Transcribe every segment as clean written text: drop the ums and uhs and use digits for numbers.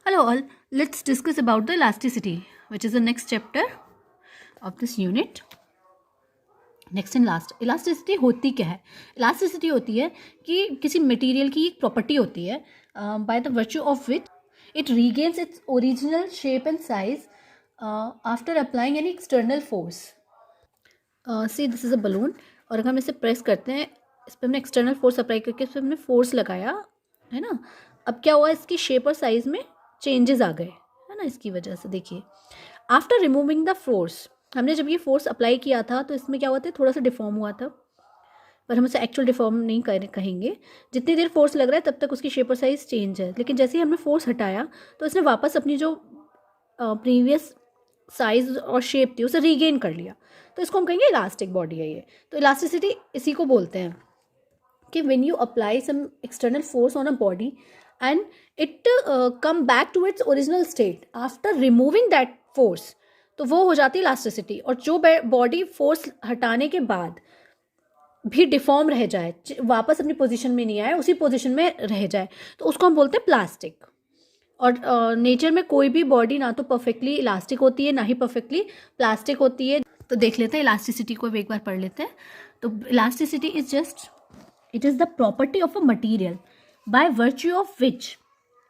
Hello all, let's discuss about the elasticity, which is the next chapter of this unit. Next and last, elasticity होती क्या है? Elasticity होती है कि किसी मटेरियल की एक प्रॉपर्टी होती है by the virtue of which it regains its original shape and size after applying any external force. See this is a balloon, और अगर हम इसे प्रेस करते हैं, इस पर हमने एक्सटर्नल फोर्स अप्लाई करके इस पर हमने फोर्स लगाया है ना. अब क्या हुआ, इसकी शेप और साइज में चेंजेस आ गए है ना, इसकी वजह से. देखिए, आफ्टर रिमूविंग द फोर्स, हमने जब ये फोर्स अप्लाई किया था तो इसमें क्या हुआ था, थोड़ा सा डिफॉर्म हुआ था, पर हम उसे एक्चुअल डिफॉर्म नहीं कहेंगे. जितनी देर फोर्स लग रहा है तब तक उसकी शेप और साइज चेंज है, लेकिन जैसे ही हमने फोर्स हटाया तो इसने वापस अपनी जो प्रीवियस साइज और शेप थी उसे रीगेन कर लिया. तो इसको हम कहेंगे इलास्टिक बॉडी है ये. तो इलास्टिसिटी इसी को बोलते हैं कि when you apply some external force on a body and it come back to its original state after removing that force, तो वो हो जाती है इलास्टिसिटी. और जो बॉडी फोर्स हटाने के बाद भी डिफॉर्म रह जाए, वापस अपनी पोजीशन में नहीं आए, उसी पोजीशन में रह जाए, तो उसको हम बोलते हैं प्लास्टिक. और नेचर में कोई भी बॉडी ना तो परफेक्टली इलास्टिक होती है ना ही परफेक्टली प्लास्टिक होती है. तो देख लेते हैं इलास्टिसिटी को एक बार पढ़ लेते हैं. तो elasticity is just, it is the property of a material by virtue of which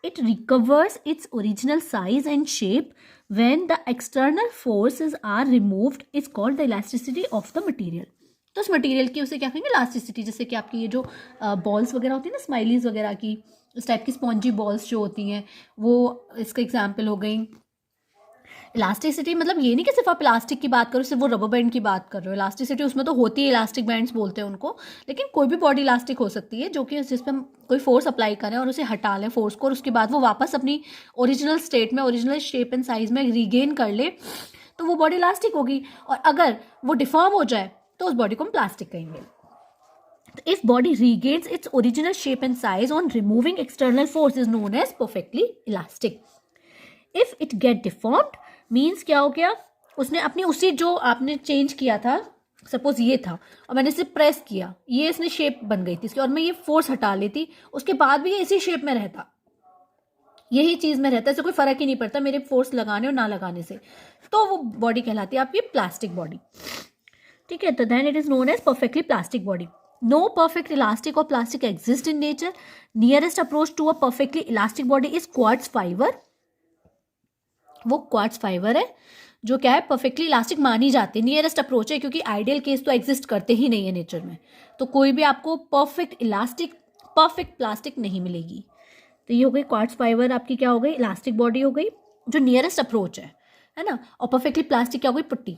it recovers its original size and shape when the external forces are removed is called the elasticity of the material. तो उस material की उसे क्या कहेंगे, elasticity. जैसे कि आपकी ये जो बॉल्स वगैरह होती है ना, स्माइलीज वगैरह की, इस टाइप की स्पॉन्जी बॉल्स जो होती हैं, वो इसका एग्जाम्पल हो गई. इलास्टिसिटी मतलब ये नहीं कि सिर्फ आप प्लास्टिक की बात करो, सिर्फ वो रबर बैंड की बात कर रहे हो. इलास्टिसिटी उसमें तो होती है, इलास्टिक बैंड्स बोलते हैं उनको, लेकिन कोई भी बॉडी इलास्टिक हो सकती है जो कि जिस पर हम कोई फोर्स अप्लाई करें और उसे हटा लें फोर्स को, और उसके बाद वो वापस अपनी ओरिजिनल स्टेट में, ओरिजिनल शेप एंड साइज में रीगेन कर ले, तो वो बॉडी इलास्टिक होगी. और अगर वो डिफॉर्म हो जाए तो उस बॉडी को हम प्लास्टिक कहेंगे. If body regains its original shape and size on removing external force is known as perfectly elastic. If it get deformed means क्या हो गया, उसने अपनी उसी जो आपने चेंज किया था, सपोज ये था और मैंने इसे प्रेस किया, ये इसने शेप बन गई थी इसकी, और मैं ये फोर्स हटा लेती, उसके बाद भी ये इसी शेप में रहता, यही चीज में रहता, इससे कोई फर्क ही नहीं पड़ता मेरे फोर्स लगाने और ना लगाने से, तो वो बॉडी कहलाती है आपकी प्लास्टिक बॉडी. ठीक है, तो then it is known as perfectly plastic body. No perfect elastic और plastic exist in nature. Nearest approach to a perfectly elastic body is quartz fibre. वो क्वार्ट्ज फाइबर है जो क्या है, परफेक्टली इलास्टिक मानी जाती है. नियरेस्ट अप्रोच है क्योंकि आइडियल केस तो एग्जिस्ट करते ही नहीं है नेचर में, तो कोई भी आपको परफेक्ट इलास्टिक, परफेक्ट प्लास्टिक नहीं मिलेगी. तो ये हो गई क्वार्ट्ज फाइबर, आपकी क्या हो गई, इलास्टिक बॉडी हो गई जो नियरेस्ट अप्रोच है ना. और परफेक्टली प्लास्टिक क्या हो गई, पुट्टी.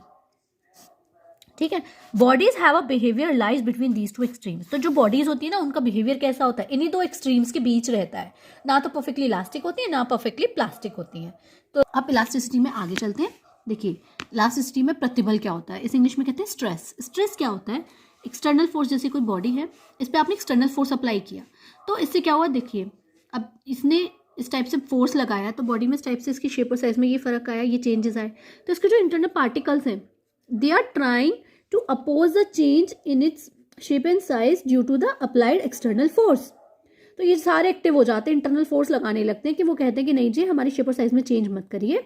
ठीक है, bodies have a behaviour lies between these two extremes. तो जो बॉडीज होती है ना, उनका बिहेवियर कैसा होता है, इन्हीं दो एक्सट्रीम्स के बीच रहता है, ना तो परफेक्टली इलास्टिक होती है ना परफेक्टली प्लास्टिक होती है. तो अब इलास्टिसिटी में आगे चलते हैं. देखिए, इलास्टिसिटी में प्रतिबल क्या होता है, इस इंग्लिश में कहते हैं स्ट्रेस. स्ट्रेस क्या होता है, एक्सटर्नल फोर्स, जैसे कोई बॉडी है, इस पर आपने एक्सटर्नल फोर्स अप्लाई किया, तो इससे क्या हुआ, देखिए अब इसने इस टाइप से फोर्स लगाया तो बॉडी में इस टाइप से इसकी शेप और साइज में ये फर्क आया, ये चेंजेस आए. तो इसके जो इंटरनल पार्टिकल्स हैं, they are trying to oppose the change in its shape and size due to the applied external force. तो ये सारे एक्टिव हो जाते हैं, इंटरनल फोर्स लगाने लगते हैं कि वो कहते हैं कि नहीं जी, हमारी शेप और साइज में चेंज मत करिए.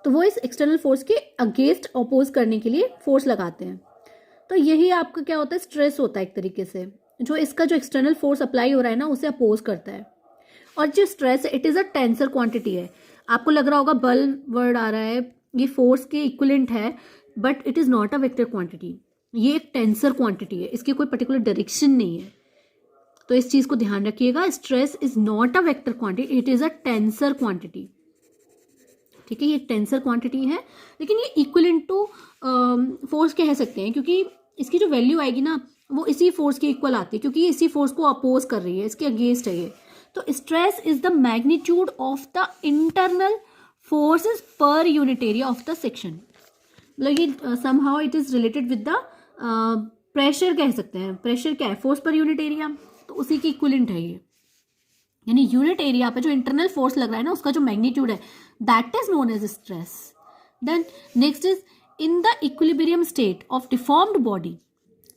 तो वो इस एक्सटर्नल फोर्स के अगेंस्ट अपोज करने के लिए फोर्स लगाते हैं. तो यही आपका क्या होता है, स्ट्रेस होता है एक तरीके से, जो इसका जो एक्सटर्नल फोर्स अप्लाई हो रहा है ना, उसे अपोज करता है. और जो स्ट्रेस है, it is a tensor quantity है. आपको लग रहा होगा बल वर्ड आ रहा है, ये फोर्स के इक्विवेलेंट है, but it is not a vector quantity. ये एक टेंसर क्वांटिटी है, इसकी कोई पर्टिकुलर डायरेक्शन नहीं है. तो इस चीज को ध्यान रखिएगा, stress is not a vector quantity, it is a tensor quantity. ठीक है, ये टेंसर क्वांटिटी है, लेकिन ये इक्विवेलेंट टू फोर्स कह सकते हैं, क्योंकि इसकी जो वैल्यू आएगी ना, वो इसी फोर्स के इक्वल आती है, क्योंकि ये इसी फोर्स को अपोज कर रही है, इसके अगेंस्ट है ये. तो stress is the magnitude of the internal forces per unit area of the section. मतलब ये somehow it is related with the pressure कह सकते हैं. प्रेशर क्या है, फोर्स पर यूनिट एरिया, तो उसी की इक्विवेलेंट है ये. यानी यूनिट एरिया पे जो इंटरनल फोर्स लग रहा है ना, उसका जो मैग्नीट्यूड है, that is known as stress. Then next is in the equilibrium state of deformed body.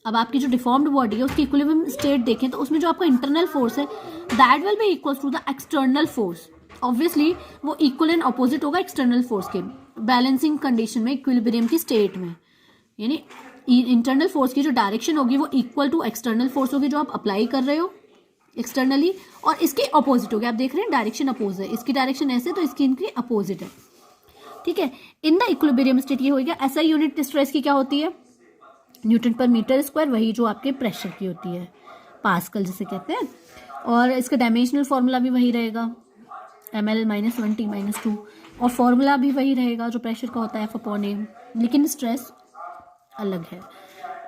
अब आपकी जो डिफॉर्म्ड बॉडी है उसकी इक्विलिब्रियम स्टेट देखें तो उसमें जो आपका इंटरनल फोर्स है, that will be equal to the external force. Obviously वो इक्वल एंड अपोजिट होगा एक्सटर्नल फोर्स के, बैलेंसिंग कंडीशन में, इक्विलिब्रियम की स्टेट में, यानी इंटरनल फोर्स की जो डायरेक्शन होगी वो इक्वल टू एक्सटर्नल फोर्स होगी जो आप अप्लाई कर रहे हो एक्सटर्नली, और इसके अपोजिट होगी। आप देख रहे हैं डायरेक्शन अपोज है, इसकी डायरेक्शन ऐसे तो इसकी इनकी अपोजिट है, ठीक है। इन द इक्विलिब्रियम स्टेट ये हो गया। ऐसा यूनिट स्ट्रेस की क्या होती है, न्यूटन पर मीटर स्क्वायर, वही जो आपके प्रेशर की होती है, पास्कल जिसे कहते हैं, और इसका डायमेंशनल फॉर्मूला भी वही रहेगा, ml -1 t -2, और फॉर्मूला भी वही रहेगा जो प्रेशर का होता है F/A, लेकिन स्ट्रेस अलग है।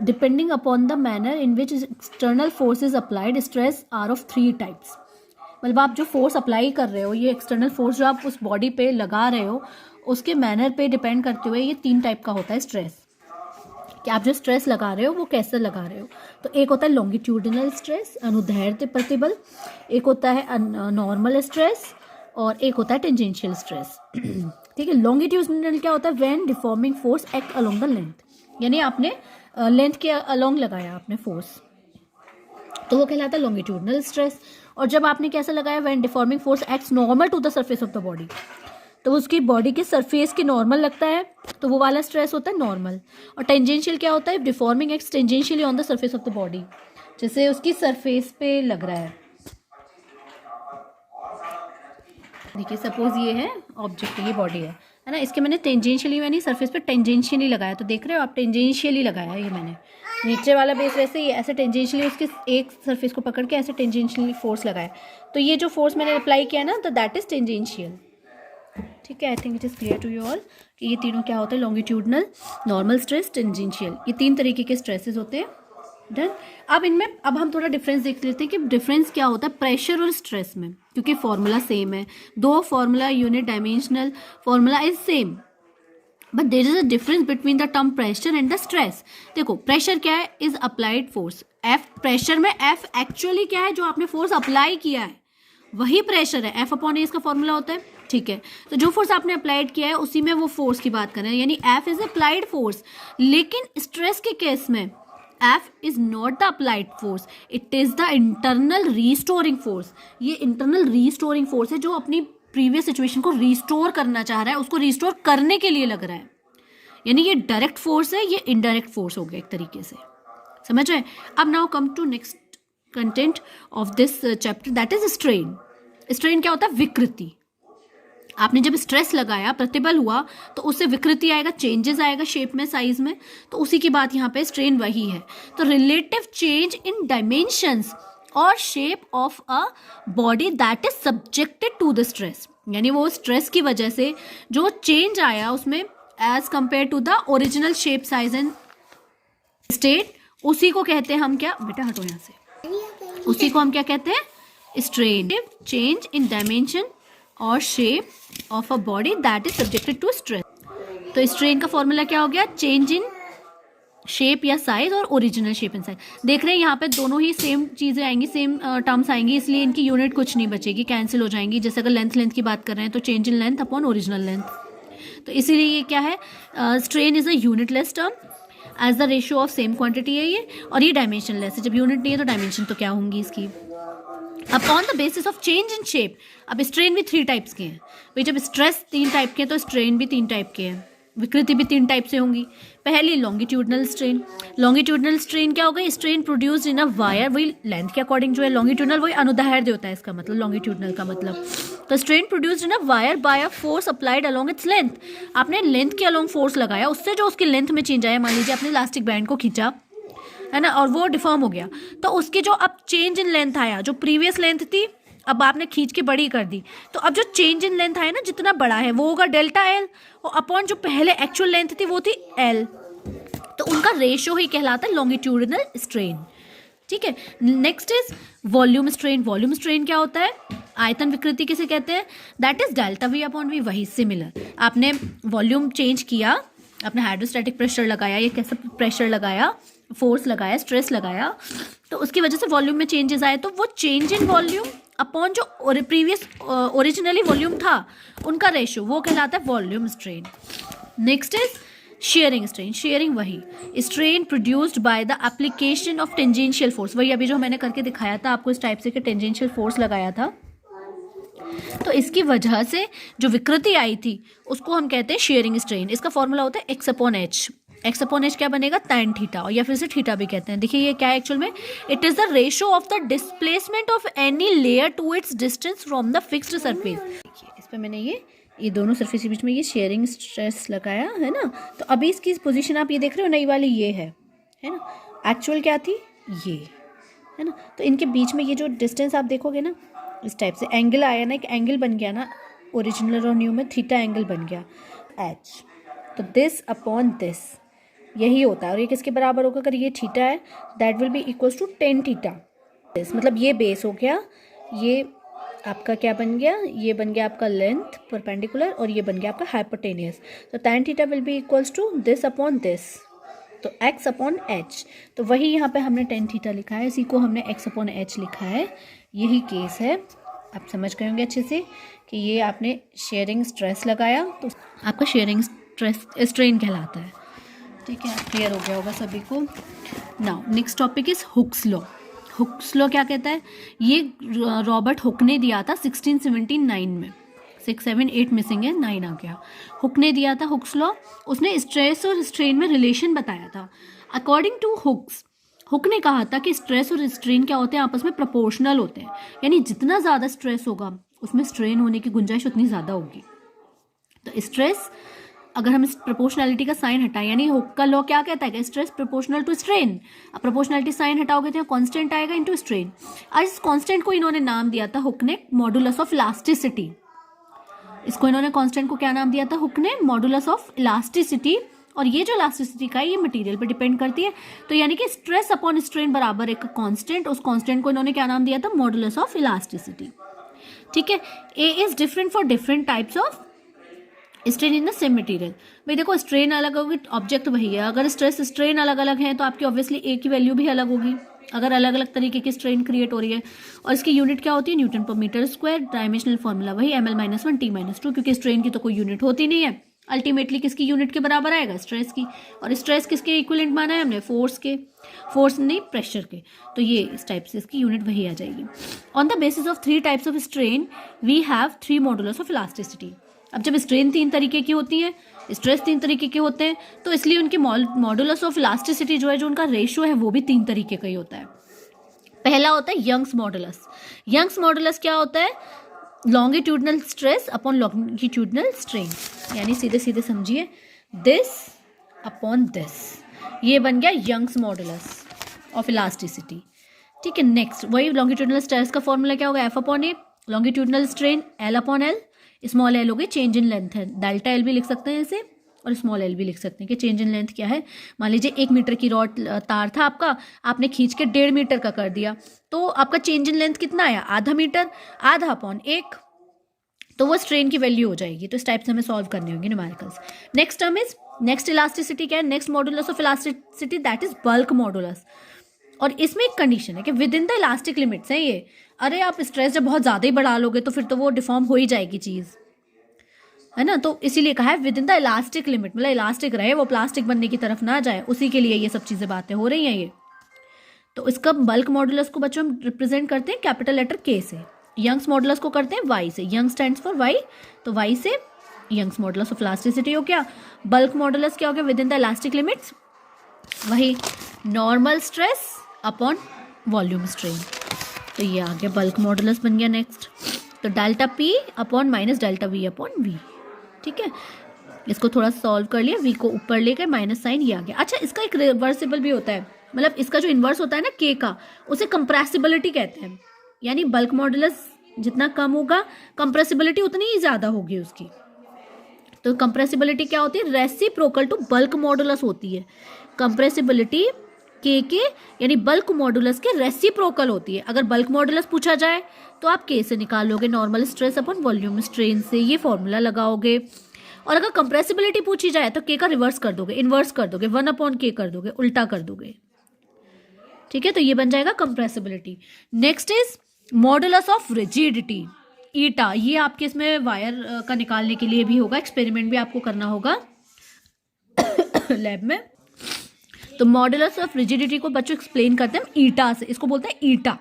Depending upon the manner in which external force is applied, stress are of 3 types. मतलब आप जो फोर्स अप्लाई कर रहे हो, ये एक्सटर्नल फोर्स जो आप उस बॉडी पे लगा रहे हो, उसके मैनर पे डिपेंड करते हुए ये 3 टाइप का होता है स्ट्रेस, कि आप जो स्ट्रेस लगा रहे हो वो कैसे लगा रहे हो। तो एक होता है लॉन्गिट्यूडिनल स्ट्रेस, अनुदैर्ध्य प्रतिबल, एक होता है नॉर्मल स्ट्रेस, और एक होता है टेंजेंशियल स्ट्रेस, ठीक है। लॉन्गिट्यूडिनल क्या होता है, when deforming force act along the length, यानी आपने लेंथ के अलोंग लगाया आपने फोर्स, तो वो कहलाता है लॉन्गिट्यूडिनल स्ट्रेस। और जब आपने कैसा लगाया, when deforming force acts normal to the surface of the body, तो उसकी बॉडी के सरफेस के नॉर्मल लगता है, तो वो वाला स्ट्रेस होता है नॉर्मल। और टेंजेंशियल क्या होता है, deforming acts tangentially on the surface of the body, जैसे उसकी सरफेस पे लग रहा है। देखिए सपोज ये है ऑब्जेक्ट, ये बॉडी है ना, इसके मैंने टेंजेंशियली यानी सरफेस पे टेंजेंशियली लगाया, तो देख रहे हो आप टेंजेंशियली लगाया ये मैंने, नीचे वाला बेस वैसे ही ऐसे टेंजेंशियली उसके एक सरफेस को पकड़ के ऐसे टेंजेंशियली फोर्स लगाया, तो ये जो फोर्स मैंने अप्लाई किया ना, तो दैट इज टेंजेंशियल, ठीक है। I think it is clear to you all कि ये तीनों क्या होते हैं, लॉन्गिट्यूडनल, नॉर्मल स्ट्रेस, टेंजेंशियल, ये 3 तरीके के स्ट्रेसेस होते हैं। डन। अब हम थोड़ा डिफरेंस देख लेते हैं कि डिफरेंस क्या होता है प्रेशर और स्ट्रेस में, क्योंकि फॉर्मूला सेम है, दो formula unit dimensional formula is same, but there is a difference between the term pressure and the stress. देखो प्रेशर क्या है, is applied force, F pressure में एफ एक्चुअली क्या है, जो आपने फोर्स अप्लाई किया है वही प्रेशर है, F/A इसका फॉर्मूला होता है, ठीक है। तो जो फोर्स आपने अप्लाइड किया है उसी में वो फोर्स की बात कर रहे हैं, यानी F इज अप्लाइड फोर्स। लेकिन स्ट्रेस के केस में F is not the applied force, it is the internal restoring force. ये इंटरनल रीस्टोरिंग फोर्स है जो अपनी प्रीवियस सिचुएशन को रिस्टोर करना चाह रहा है, उसको रिस्टोर करने के लिए लग रहा है, यानी ये डायरेक्ट फोर्स है, ये इनडायरेक्ट फोर्स हो गया एक तरीके से, समझ रहे हैं। अब now come to next content of this chapter, that is strain. Strain क्या होता है, विकृति। आपने जब स्ट्रेस लगाया, प्रतिबल हुआ, तो उससे विकृति आएगा, चेंजेस आएगा शेप में, साइज में, तो उसी की बात यहाँ पे स्ट्रेन वही है। तो रिलेटिव चेंज इन डायमेंशंस और shape of a body that is subjected to the stress, यानी वो स्ट्रेस की वजह से जो चेंज आया उसमें as compare to the original shape, size and state, उसी को कहते हैं हम क्या, बेटा हटो यहाँ से, उसी को हम क्या कहते हैं, स्ट्रेन। चेंज इन डायमेंशन और shape of a body that is subjected to stress. तो स्ट्रेन का फॉर्मूला क्या हो गया, चेंज इन शेप या साइज और ओरिजिनल शेप एंड साइज। देख रहे हैं यहाँ पे दोनों ही सेम चीज़ें आएंगी, सेम टर्म्स आएंगी, इसलिए इनकी यूनिट कुछ नहीं बचेगी, कैंसिल हो जाएंगी। जैसे अगर लेंथ की बात कर रहे हैं तो change in length upon original length, तो इसीलिए ये क्या है, strain is a unitless term as the ratio of same quantity है ये, और ये डायमेंशनलेस है। जब यूनिट नहीं है तो डायमेंशन तो क्या होंगी इसकी, upon the basis of change in shape. अब स्ट्रेन भी 3 टाइप्स के हैं भाई, जब स्ट्रेस 3 टाइप के हैं तो स्ट्रेन भी 3 टाइप के हैं, विकृति भी 3 टाइप से होंगी। पहली लॉन्गिट्यूडनल स्ट्रेन। लॉन्गिट्यूडनल स्ट्रेन क्या होगा, strain produced in a wire, वही लेंथ के अकॉर्डिंग जो है, लॉन्गिट्यूडनल वही अनुदैर्ध्य होता है इसका मतलब, लॉन्गिट्यूडनल का मतलब। तो strain produced in a wire by a force applied along its length. आपने लेंथ के अलोंग फोर्स लगाया, उससे जो उसकी लेंथ में चेंज आया, मान लीजिए आपने इलास्टिक बैंड को खींचा है ना, और वो डिफॉर्म हो गया, तो उसकी जो अब चेंज इन लेंथ आया, जो प्रीवियस लेंथ थी अब आपने खींच के बड़ी कर दी, तो अब जो चेंज इन लेंथ आया ना, जितना बड़ा है वो होगा डेल्टा एल, और अपॉन जो पहले एक्चुअल लेंथ थी वो थी एल, तो उनका रेशियो ही कहलाता है लॉन्गिट्यूडिनल स्ट्रेन, ठीक है। Next is volume strain. Volume strain क्या होता है, आयतन विकृति किसे कहते हैं, that is delta V upon V, वही सिमिलर। आपने वॉल्यूम चेंज किया, आपने हाइड्रोस्टैटिक प्रेशर लगाया, ये कैसा प्रेशर लगाया, फोर्स लगाया, स्ट्रेस लगाया, तो उसकी वजह से वॉल्यूम में चेंजेस आए, तो वो चेंज इन वॉल्यूम अपॉन जो प्रीवियस ओरिजिनली वॉल्यूम था उनका रेशियो, वो कहलाता है volume strain. Next is shearing strain. Shearing वही, strain produced by the application of tangential force, वही अभी जो मैंने करके दिखाया था आपको इस टाइप से कि टेंजेंशियल फोर्स लगाया था, तो इसकी वजह से जो विकृति आई थी उसको हम कहते हैं शेयरिंग स्ट्रेन। इसका फॉर्मूला होता है x upon H. X upon H क्या बनेगा, tan थीटा, या फिर से थीटा भी कहते हैं। देखिए ये क्या है एक्चुअल में, it is the ratio of the displacement of any layer to its distance from the fixed surface. इस पर मैंने ये दोनों सरफेस के बीच में ये शेयरिंग स्ट्रेस लगाया है ना। तो अभी इसकी पोजीशन आप ये देख रहे हो, नई वाली ये है ना, एक्चुअल क्या थी ये है ना। तो इनके बीच में ये जो डिस्टेंस आप देखोगे ना, इस टाइप से एंगल आया ना, एक एंगल बन गया ना, ओरिजिनल और न्यू में थीटा एंगल बन गया एच। तो दिस अपॉन दिस यही होता है। और ये किसके बराबर होगा, अगर ये थीटा है that will be equals to tan theta. This मतलब ये बेस हो गया, ये आपका क्या बन गया, ये बन गया आपका लेंथ परपेंडिकुलर, और ये बन गया आपका हाइपोटेनियस। तो tan theta will be equals to this upon this, तो x अपॉन एच। तो वही यहाँ पे हमने tan थीटा लिखा है, इसी को हमने x अपॉन एच लिखा है। यही केस है, आप समझ गए होंगे अच्छे से कि ये आपने शेयरिंग स्ट्रेस लगाया तो आपका शेयरिंग स्ट्रेस स्ट्रेन कहलाता है। ठीक है, क्लियर हो गया होगा सभी को। Now next topic is Hooke's law. Hooke's law क्या कहता है, ये रॉबर्ट हुक ने दिया था 1679 में। 6 7 8 मिसिंग है, 9 आ गया। हुक ने दिया था हुक्स लॉ। उसने स्ट्रेस और स्ट्रेन में रिलेशन बताया था। अकॉर्डिंग टू हुक्स, हुक ने कहा था कि स्ट्रेस और स्ट्रेन क्या होते हैं, आपस में प्रोपोर्शनल होते हैं। यानी जितना ज़्यादा स्ट्रेस होगा उसमें स्ट्रेन होने की गुंजाइश उतनी ज़्यादा होगी। तो स्ट्रेस, अगर हम इस प्रोपोर्शनैलिटी का साइन हटाएं, यानी हुक का लॉ क्या कहता है कि स्ट्रेस प्रोपोर्शनल टू स्ट्रेन। अब प्रोपोर्शनैलिटी साइन हटाओगे तो कांस्टेंट आएगा इनटू स्ट्रेन। आज इस कांस्टेंट को इन्होंने नाम दिया था हुक ने मॉडुलस ऑफ इलास्टिसिटी। इसको इन्होंने कांस्टेंट को क्या नाम दिया था हुक ने, मॉडुलस ऑफ इलास्टिसिटी। और ये जो इलास्टिसिटी का है ये मटेरियल पे डिपेंड करती है। तो यानी कि स्ट्रेस अपॉन स्ट्रेन बराबर एक कांस्टेंट, उस कांस्टेंट को इन्होंने क्या नाम दिया था, मॉडुलस ऑफ इलास्टिसिटी। ठीक है, E is different for different types of strain in the same material. भाई देखो स्ट्रेन अलग होगी, ऑब्जेक्ट वही है। अगर स्ट्रेस स्ट्रेन अलग अलग है तो आपकी ऑब्वियसली ए की वैल्यू भी अलग होगी, अगर अलग अलग तरीके की स्ट्रेन क्रिएट हो रही है। और इसकी यूनिट क्या होती है, Newton per metre square. Dimensional formula वही ml-1 t-2, क्योंकि स्ट्रेन की तो कोई यूनिट होती नहीं है। अल्टीमेटली किसकी यूनिट के बराबर आएगा, स्ट्रेस की। और स्ट्रेस किसके इक्विवेलेंट माना है हमने, फोर्स के, फोर्स नहीं प्रेशर के। तो ये इस टाइप से इसकी यूनिट वही आ जाएगी। On the basis of 3 types of strain we have 3 modulus of elasticity. अब जब स्ट्रेन 3 तरीके की होती है, स्ट्रेस 3 तरीके के होते हैं, तो इसलिए उनकी मॉडुलस ऑफ इलास्टिसिटी जो है, जो उनका रेशियो है, वो भी 3 तरीके का ही होता है। पहला होता है यंग्स मॉडुलस। यंग्स मॉडुलस क्या होता है, longitudinal stress upon longitudinal strain. यानी सीधे सीधे समझिए, दिस अपॉन दिस, ये बन गया यंग्स मॉडुलस ऑफ इलास्टिसिटी। ठीक है, नेक्स्ट वही लॉन्गिट्यूडनल स्ट्रेस का फॉर्मूला क्या होगा, F upon A. Longitudinal strain L upon L. Small L हो गई चेंज इन लेंथ है, डेल्टा एल भी लिख सकते हैं इसे, और स्मॉल एल भी लिख सकते हैं कि चेंज इन लेंथ क्या है। मान लीजिए 1 मीटर की रॉड तार था आपका, आपने खींच के 1.5 मीटर का कर दिया, तो आपका चेंज इन लेंथ कितना आया, आधा मीटर। आधा अपॉन 1, तो वो स्ट्रेन की वैल्यू हो जाएगी। तो इस टाइप से हमें सॉल्व करने होंगे numericals. Next term is, next elasticity क्या है, next modulus of elasticity that is bulk modulus. और इसमें एक कंडीशन है कि with in the elastic limits है ये। अरे आप स्ट्रेस जब बहुत ज़्यादा ही बढ़ा लोगे तो फिर तो वो डिफॉर्म हो ही जाएगी चीज़, है ना। तो इसीलिए कहा है with in the elastic limit, मतलब इलास्टिक रहे, वो प्लास्टिक बनने की तरफ ना जाए, उसी के लिए ये सब चीज़ें बातें हो रही हैं ये। तो इसका बल्क मॉडुलस को बच्चों हम रिप्रेजेंट करते हैं कैपिटल लेटर के से, यंग्स मॉडुलस को करते हैं वाई से। यंग स्टैंड्स फॉर वाई, तो वाई से यंग्स मॉडुलस ऑफ इलास्टिसिटी हो गया। बल्क मॉडुलस क्या हो गया, within the elastic limits, वही normal stress upon volume strain. तो ये आ गया बल्क मॉडुलस बन गया। नेक्स्ट तो delta P upon minus delta V upon V. ठीक है, इसको थोड़ा सॉल्व कर लिया, वी को ऊपर लेकर माइनस साइन ये आ गया। अच्छा, इसका एक रिवर्सिबल भी होता है, मतलब इसका जो इन्वर्स होता है ना के का, उसे कंप्रेसिबिलिटी कहते हैं। यानी बल्क मॉडुलस जितना कम होगा, कंप्रेसिबिलिटी उतनी ही ज़्यादा होगी उसकी। तो कंप्रेसिबिलिटी क्या होती है, रेसिप्रोकल टू बल्क मॉडुलस होती है। कंप्रेसिबिलिटी के यानी बल्क मॉडुलस के रेसिप्रोकल होती है। अगर बल्क मॉडुलस पूछा जाए तो आप के से निकालोगे, normal stress upon volume strain से ये फॉर्मूला लगाओगे। और अगर कंप्रेसिबिलिटी पूछी जाए तो के का रिवर्स कर दोगे, इन्वर्स कर दोगे, 1 अपॉन के कर दोगे, उल्टा कर दोगे। ठीक है, तो ये बन जाएगा compressibility. Next is modulus of rigidity, eta. ये आपके इसमें वायर का निकालने के लिए भी होगा, एक्सपेरिमेंट भी आपको करना होगा लैब में। तो मॉडुलस ऑफ रिजिडिटी को बच्चों एक्सप्लेन करते हैं ईटा से, इसको बोलते हैं ईटा।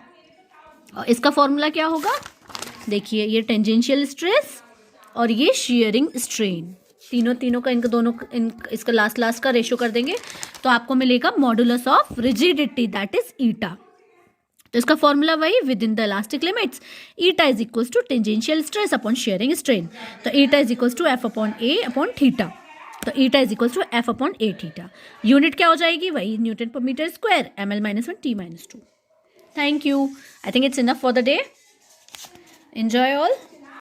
और इसका फॉर्मूला क्या होगा, देखिए ये टेंजेंशियल स्ट्रेस और ये शेयरिंग स्ट्रेन, तीनों का इनका दोनों इसका लास्ट का रेशियो कर देंगे तो आपको मिलेगा modulus of rigidity, that is eta. तो इसका फॉर्मूला वही, within the elastic limits eta is equals to tangential stress upon shearing strain. तो eta is equals to F upon A upon theta. तो eta is equals to F upon A theta. Unit क्या हो जाएगी, वही newton per metre square, ml-1 t-2। Thank you. I think it's enough for the day. Enjoy all.